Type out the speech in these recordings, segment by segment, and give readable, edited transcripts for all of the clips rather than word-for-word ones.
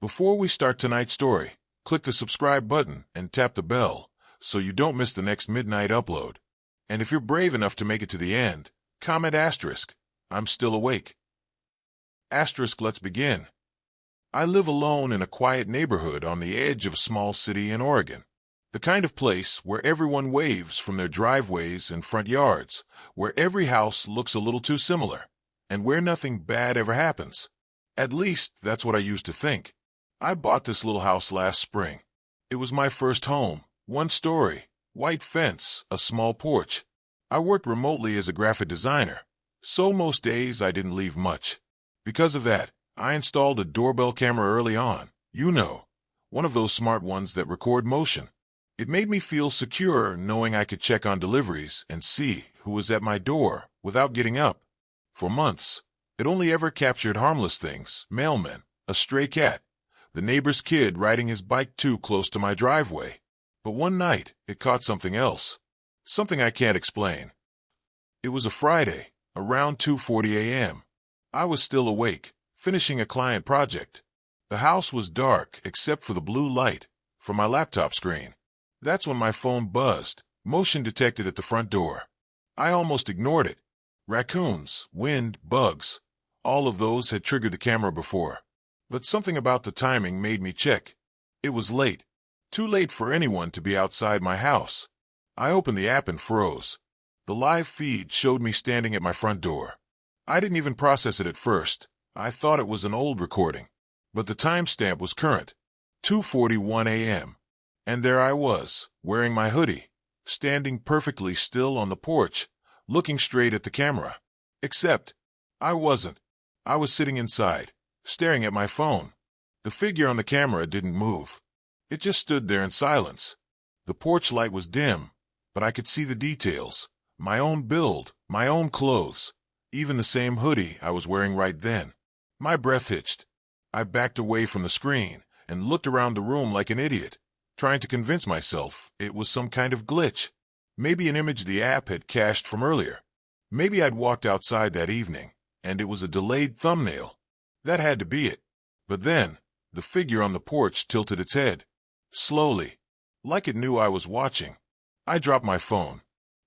Before we start tonight's story, click the subscribe button and tap the bell so you don't miss the next midnight upload. And if you're brave enough to make it to the end, comment asterisk, I'm still awake. Asterisk, let's begin. I live alone in a quiet neighborhood on the edge of a small city in Oregon. The kind of place where everyone waves from their driveways and front yards, where every house looks a little too similar, and where nothing bad ever happens. At least, that's what I used to think. I bought this little house last spring. It was my first home, 1 story, white fence, a small porch. I worked remotely as a graphic designer, so most days I didn't leave much. Because of that, I installed a doorbell camera early on, one of those smart ones that record motion. It made me feel secure knowing I could check on deliveries and see who was at my door without getting up. For months, it only ever captured harmless things, mailmen, a stray cat, the neighbor's kid riding his bike too close to my driveway. But one night, it caught something else. Something I can't explain. It was a Friday, around 2:40 a.m. I was still awake, finishing a client project. The house was dark except for the blue light from my laptop screen. That's when my phone buzzed, motion detected at the front door. I almost ignored it. Raccoons, wind, bugs, all of those had triggered the camera before. But something about the timing made me check. It was late. Too late for anyone to be outside my house. I opened the app and froze. The live feed showed me standing at my front door. I didn't even process it at first. I thought it was an old recording. But the timestamp was current. 2:41 a.m. And there I was, wearing my hoodie, standing perfectly still on the porch, looking straight at the camera. Except, I wasn't. I was sitting inside, staring at my phone. The figure on the camera didn't move. It just stood there in silence. The porch light was dim, but I could see the details. My own build, my own clothes, even the same hoodie I was wearing right then. My breath hitched. I backed away from the screen and looked around the room like an idiot, trying to convince myself it was some kind of glitch. Maybe an image the app had cached from earlier. Maybe I'd walked outside that evening, and it was a delayed thumbnail. That had to be it. But then, the figure on the porch tilted its head. Slowly, like it knew I was watching. I dropped my phone.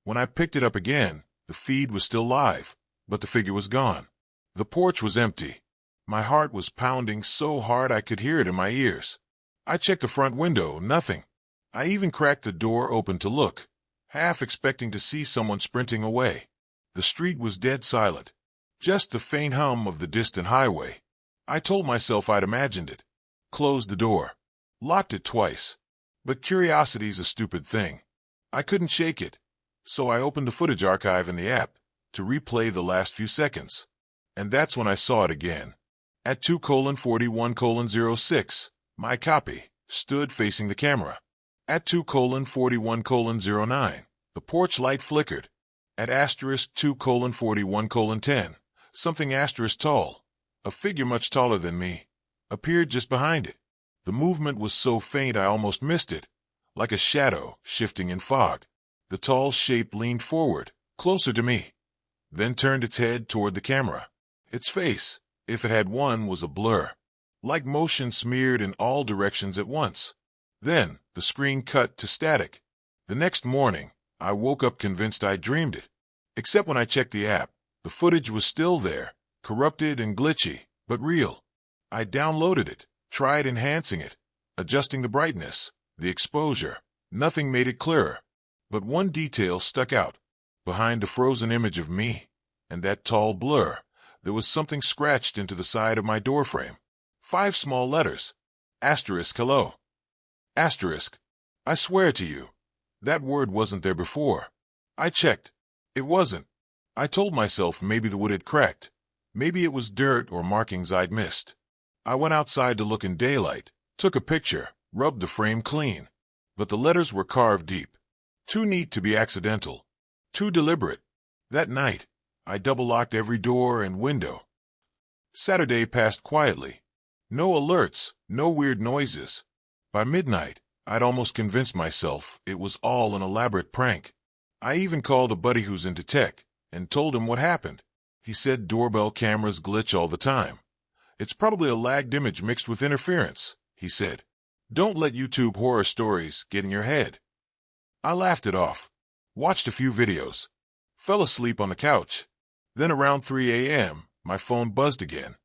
When I picked it up again, the feed was still live, but the figure was gone. The porch was empty. My heart was pounding so hard I could hear it in my ears. I checked the front window, nothing. I even cracked the door open to look, half expecting to see someone sprinting away. The street was dead silent. Just the faint hum of the distant highway. I told myself I'd imagined it. Closed the door. Locked it twice. But curiosity's a stupid thing. I couldn't shake it. So I opened the footage archive in the app to replay the last few seconds. And that's when I saw it again. At 2:41:06, my copy stood facing the camera. At 2:41:09, the porch light flickered. At asterisk 2:41:10, something asterisk tall, a figure much taller than me, appeared just behind it. The movement was so faint I almost missed it, like a shadow shifting in fog. The tall shape leaned forward, closer to me, then turned its head toward the camera. Its face, if it had one, was a blur, like motion smeared in all directions at once. Then, the screen cut to static. The next morning, I woke up convinced I dreamed it. Except when I checked the app, the footage was still there, corrupted and glitchy, but real. I downloaded it, tried enhancing it, adjusting the brightness, the exposure. Nothing made it clearer. But one detail stuck out. Behind the frozen image of me, and that tall blur, there was something scratched into the side of my doorframe. 5 small letters. Asterisk hello. Asterisk. I swear to you, that word wasn't there before. I checked. It wasn't. I told myself maybe the wood had cracked. Maybe it was dirt or markings I'd missed. I went outside to look in daylight, took a picture, rubbed the frame clean. But the letters were carved deep. Too neat to be accidental. Too deliberate. That night, I double-locked every door and window. Saturday passed quietly. No alerts, no weird noises. By midnight, I'd almost convinced myself it was all an elaborate prank. I even called a buddy who's into tech and told him what happened. He said doorbell cameras glitch all the time, It's probably a lagged image mixed with interference, he said. Don't let YouTube horror stories get in your head. I laughed it off, watched a few videos, fell asleep on the couch. Then around 3 a.m., my phone buzzed again.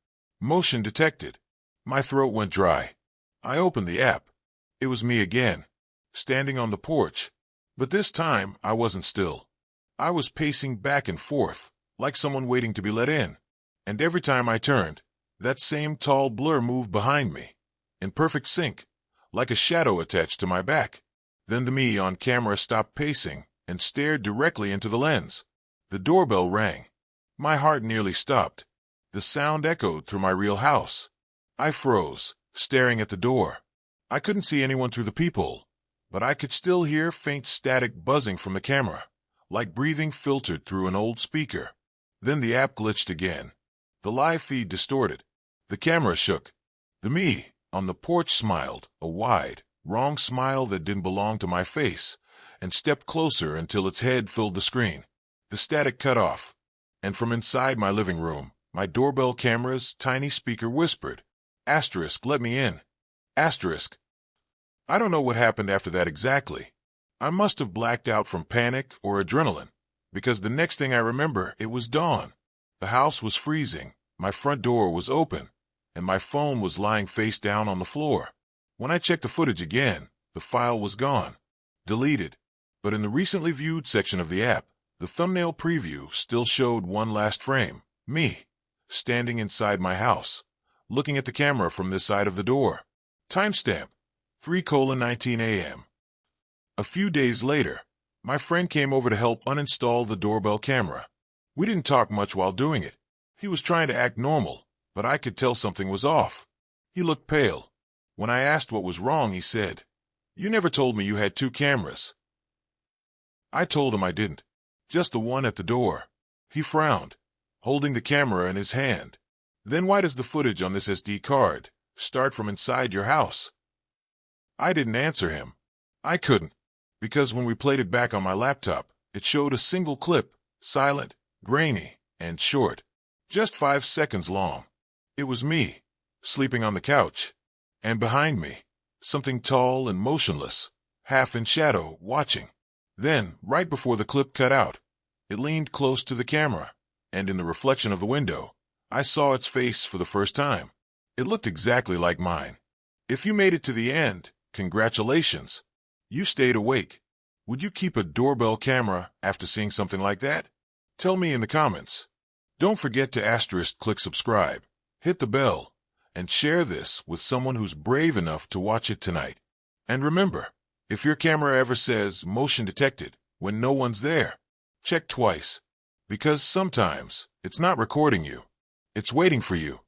Motion detected. My throat went dry. I opened the app. It was me again, standing on the porch. But this time, I wasn't still. I was pacing back and forth, like someone waiting to be let in. And every time I turned, that same tall blur moved behind me, in perfect sync, like a shadow attached to my back. Then the me on camera stopped pacing and stared directly into the lens. The doorbell rang. My heart nearly stopped. The sound echoed through my real house. I froze, staring at the door. I couldn't see anyone through the peephole, but I could still hear faint static buzzing from the camera, like breathing filtered through an old speaker. Then the app glitched again. The live feed distorted. The camera shook. The me on the porch smiled, a wide, wrong smile that didn't belong to my face, and stepped closer until its head filled the screen. The static cut off, and from inside my living room, my doorbell camera's tiny speaker whispered, "Asterisk, let me in." Asterisk. I don't know what happened after that exactly. I must have blacked out from panic or adrenaline, because the next thing I remember, it was dawn. The house was freezing, my front door was open, and my phone was lying face down on the floor. When I checked the footage again, the file was gone, deleted. But in the recently viewed section of the app, the thumbnail preview still showed one last frame, me, standing inside my house, looking at the camera from this side of the door. Timestamp, 3:19 a.m. A few days later, my friend came over to help uninstall the doorbell camera. We didn't talk much while doing it. He was trying to act normal, but I could tell something was off. He looked pale. When I asked what was wrong, he said, "You never told me you had two cameras." I told him I didn't. Just the one at the door. He frowned, holding the camera in his hand. "Then why does the footage on this SD card start from inside your house?" I didn't answer him. I couldn't, because when we played it back on my laptop, it showed a single clip, silent, grainy, and short. Just 5 seconds long. It was me, sleeping on the couch. And behind me, something tall and motionless, half in shadow, watching. Then, right before the clip cut out, it leaned close to the camera, and in the reflection of the window, I saw its face for the first time. It looked exactly like mine. If you made it to the end, congratulations. You stayed awake. Would you keep a doorbell camera after seeing something like that? Tell me in the comments. Don't forget to click subscribe, hit the bell, and share this with someone who's brave enough to watch it tonight. And remember, if your camera ever says motion detected when no one's there, check twice, because sometimes it's not recording you, it's waiting for you.